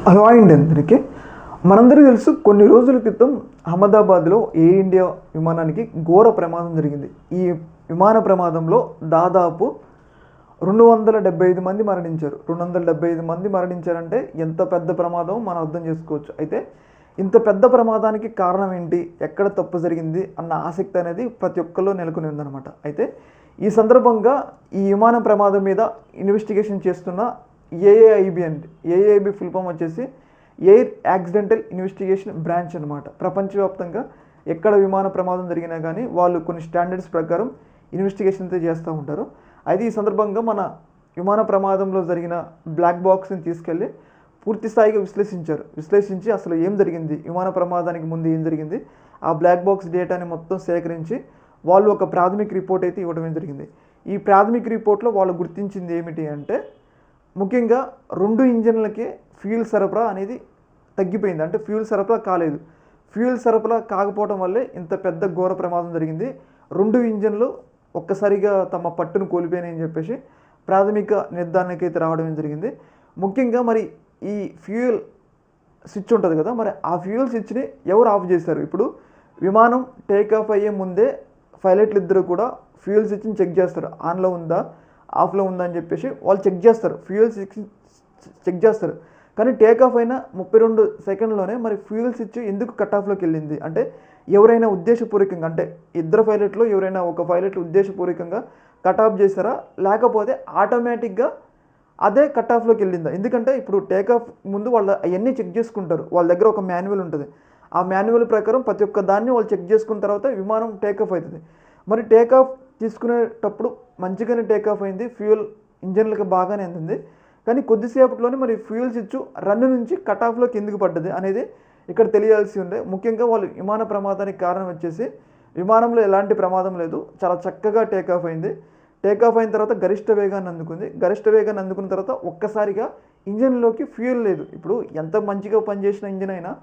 Hello అండి అందరికీ. మనందరికీ తెలుసు, కొన్ని రోజుల క్రితం అహ్మదాబాద్లో ఎయిర్ ఇండియా విమానానికి ఘోర ప్రమాదం జరిగింది. ఈ విమాన ప్రమాదంలో దాదాపు 275 మంది మరణించారు. 275 మంది మరణించారంటే ఎంత పెద్ద ప్రమాదం మనం అర్థం చేసుకోవచ్చు. అయితే ఇంత పెద్ద ప్రమాదానికి కారణం ఏంటి, ఎక్కడ తప్పు జరిగింది అన్న ఆసక్తి అనేది ప్రతి ఒక్కరిలో నెలకొని ఉందన్నమాట. అయితే ఈ సందర్భంగా ఈ విమాన ప్రమాదం మీద ఇన్వెస్టిగేషన్ చేస్తున్న ఏఏఐబి అండి. ఏఏఐబి ఫుల్ ఫామ్ వచ్చేసి ఎయిర్ యాక్సిడెంటల్ ఇన్వెస్టిగేషన్ బ్రాంచ్ అనమాట. ప్రపంచవ్యాప్తంగా ఎక్కడ విమాన ప్రమాదం జరిగినా కానీ వాళ్ళు కొన్ని స్టాండర్డ్స్ ప్రకారం ఇన్వెస్టిగేషన్ అయితే చేస్తూ ఉంటారు. అయితే ఈ సందర్భంగా మన విమాన ప్రమాదంలో జరిగిన బ్లాక్ బాక్స్ని తీసుకెళ్ళి పూర్తి స్థాయిగా విశ్లేషించి అసలు ఏం జరిగింది, విమాన ప్రమాదానికి ముందు ఏం జరిగింది, ఆ బ్లాక్ బాక్స్ డేటాని మొత్తం సేకరించి వాళ్ళు ఒక ప్రాథమిక రిపోర్ట్ అయితే ఇవ్వడం జరిగింది. ఈ ప్రాథమిక రిపోర్ట్లో వాళ్ళు గుర్తించింది ఏమిటి అంటే, ముఖ్యంగా 2 ఇంజన్లకి ఫ్యూయల్ సరఫరా అనేది తగ్గిపోయింది. అంటే ఫ్యూయల్ సరఫరా కాలేదు. ఫ్యూయల్ సరఫరా కాకపోవడం వల్లే ఇంత పెద్ద ఘోర ప్రమాదం జరిగింది. 2 ఇంజన్లు ఒక్కసారిగా తమ పట్టును కోల్పోయినాయని చెప్పేసి ప్రాథమిక నిర్ధారణకి అయితే రావడం జరిగింది. ముఖ్యంగా మరి ఈ ఫ్యూయల్ స్విచ్ ఉంటుంది కదా, మరి ఆ ఫ్యూయల్ స్విచ్ని ఎవరు ఆఫ్ చేశారు? ఇప్పుడు విమానం టేక్ ఆఫ్ అయ్యే ముందే పైలట్లు ఇద్దరు కూడా ఫ్యూయల్ స్విచ్ని చెక్ చేస్తారు, ఆన్లో ఉందా ఆఫ్లో ఉందా అని చెప్పేసి వాళ్ళు చెక్ చేస్తారు, ఫ్యూయల్ స్విచ్ చెక్ చేస్తారు. కానీ టేక్ ఆఫ్ అయిన 32 సెకండ్లోనే మరి ఫ్యూయల్ స్విచ్ ఎందుకు కట్ ఆఫ్లోకి వెళ్ళింది అంటే, ఎవరైనా ఉద్దేశపూర్వకంగా, అంటే ఇద్దరు పైలట్లో ఎవరైనా ఒక పైలట్ ఉద్దేశపూర్వకంగా కట్ ఆఫ్ చేశారా, లేకపోతే ఆటోమేటిక్గా అదే కట్ ఆఫ్లోకి వెళ్ళిందా? ఎందుకంటే ఇప్పుడు టేక్ ఆఫ్ ముందు వాళ్ళు అవన్నీ చెక్ చేసుకుంటారు. వాళ్ళ దగ్గర ఒక మాన్యువల్ ఉంటుంది. ఆ మాన్యువల్ ప్రకారం ప్రతి ఒక్క దాన్ని వాళ్ళు చెక్ చేసుకున్న తర్వాత విమానం టేక్ ఆఫ్ అవుతుంది. మరి టేక్ ఆఫ్ తీసుకునేటప్పుడు మంచిగానే టేక్ ఆఫ్ అయింది, ఫ్యూయల్ ఇంజన్లకు బాగానే అందింది. కానీ కొద్దిసేపట్లోనే మరి ఫ్యూయల్ స్విచ్ రన్ నుంచి కట్ ఆఫ్లోకి ఎందుకు పడ్డది అనేది ఇక్కడ తెలియాల్సి ఉండే. ముఖ్యంగా వాళ్ళు విమాన ప్రమాదానికి కారణం వచ్చేసి విమానంలో ఎలాంటి ప్రమాదం లేదు, చాలా చక్కగా టేక్ ఆఫ్ అయింది. టేక్ ఆఫ్ అయిన తర్వాత గరిష్ట వేగాన్ని అందుకుంది. గరిష్ట వేగాన్ని అందుకున్న తర్వాత ఒక్కసారిగా ఇంజన్లోకి ఫ్యూయల్ లేదు. ఇప్పుడు ఎంత మంచిగా పనిచేసిన ఇంజిన్ అయినా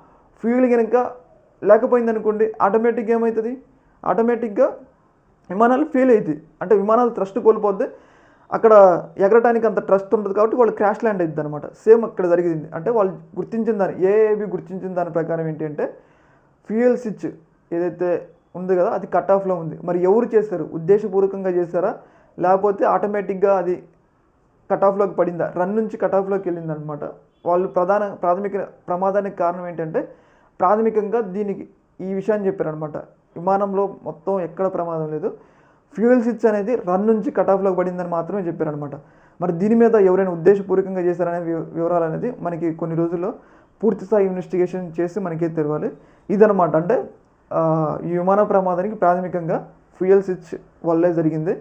ఫ్యూయల్ కనుక లేకపోయింది అనుకోండి, ఆటోమేటిక్గా ఏమవుతుంది, ఆటోమేటిక్గా విమానాలు ఫెయిల్ అవుతాయి. అంటే విమానాలు థ్రస్ట్ కోల్పోద్ది, అక్కడ ఎగరటానికి అంత ట్రస్ట్ ఉంటుంది కాబట్టి వాళ్ళు క్రాష్ ల్యాండ్ అవుతుంది అనమాట. సేమ్ అక్కడ జరిగింది. అంటే వాళ్ళు గుర్తించిన దాన్ని, ఏఏబి గుర్తించిన దాని ప్రకారం ఏంటి అంటే, ఫ్యూయల్ స్విచ్ ఏదైతే ఉంది కదా అది కట్ ఆఫ్లో ఉంది. మరి ఎవరు చేశారు, ఉద్దేశపూర్వకంగా చేశారా, లేకపోతే ఆటోమేటిక్గా అది కట్ ఆఫ్లోకి పడిందా, రన్ నుంచి కట్ ఆఫ్లోకి వెళ్ళింది అనమాట. వాళ్ళు ప్రాథమిక ప్రమాదానికి కారణం ఏంటంటే, ప్రాథమికంగా దీనికి ఈ విషయాన్ని చెప్పారనమాట. విమానంలో మొత్తం ఎక్కడ ప్రమాదం లేదు, ఫ్యూయల్ స్విచ్ అనేది రన్ నుంచి కట్ ఆఫ్లోకి పడిందని మాత్రమే చెప్పారనమాట. మరి దీని మీద ఎవరైనా ఉద్దేశపూర్వకంగా చేశారనే వివరాలు అనేది మనకి కొన్ని రోజుల్లో పూర్తిస్థాయి ఇన్వెస్టిగేషన్ చేసి మనకే తెలియాలి. ఇదనమాట. అంటే ఈ విమాన ప్రమాదానికి ప్రాథమికంగా ఫ్యూయల్ స్విచ్ వల్లే జరిగింది.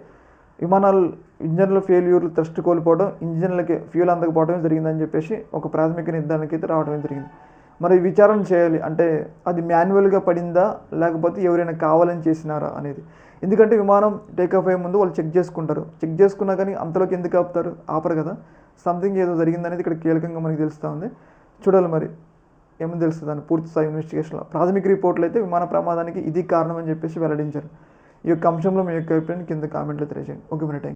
విమానాలు ఇంజన్ల ఫెయిల్యూర్లు థ్రస్ట్ కోల్పోవడం, ఇంజన్లకి ఫ్యూయల్ అందకపోవడమే జరిగిందని చెప్పేసి ఒక ప్రాథమిక నిర్ధారణకి అయితే రావడమే జరిగింది. మరి విచారణ చేయాలి, అంటే అది మాన్యువల్గా పడిందా లేకపోతే ఎవరైనా కావాలని చేసినారా అనేది. ఎందుకంటే విమానం టేక్ ఆఫ్ అయ్యే ముందు వాళ్ళు చెక్ చేసుకుంటారు. చెక్ చేసుకున్నా కానీ అంతలోకి ఎందుకు ఆపరు కదా. సంథింగ్ ఏదో జరిగిందనేది ఇక్కడ కీలకంగా మనకి తెలుస్తూ ఉంది. చూడాలి మరి ఏమని తెలుస్తుంది అని పూర్తి స్థాయి ఇన్వెస్టిగేషన్లో. ప్రాథమిక రిపోర్ట్లు అయితే విమాన ప్రమాదానికి ఇది కారణం అని చెప్పేసి వెల్లడించారు. ఈ యొక్క అంశంలో మీ యొక్క అభిప్రాయాన్ని కింద కామెంట్లో తెలియజేయండి. ఓకే, మరి థ్యాంక్ యూ.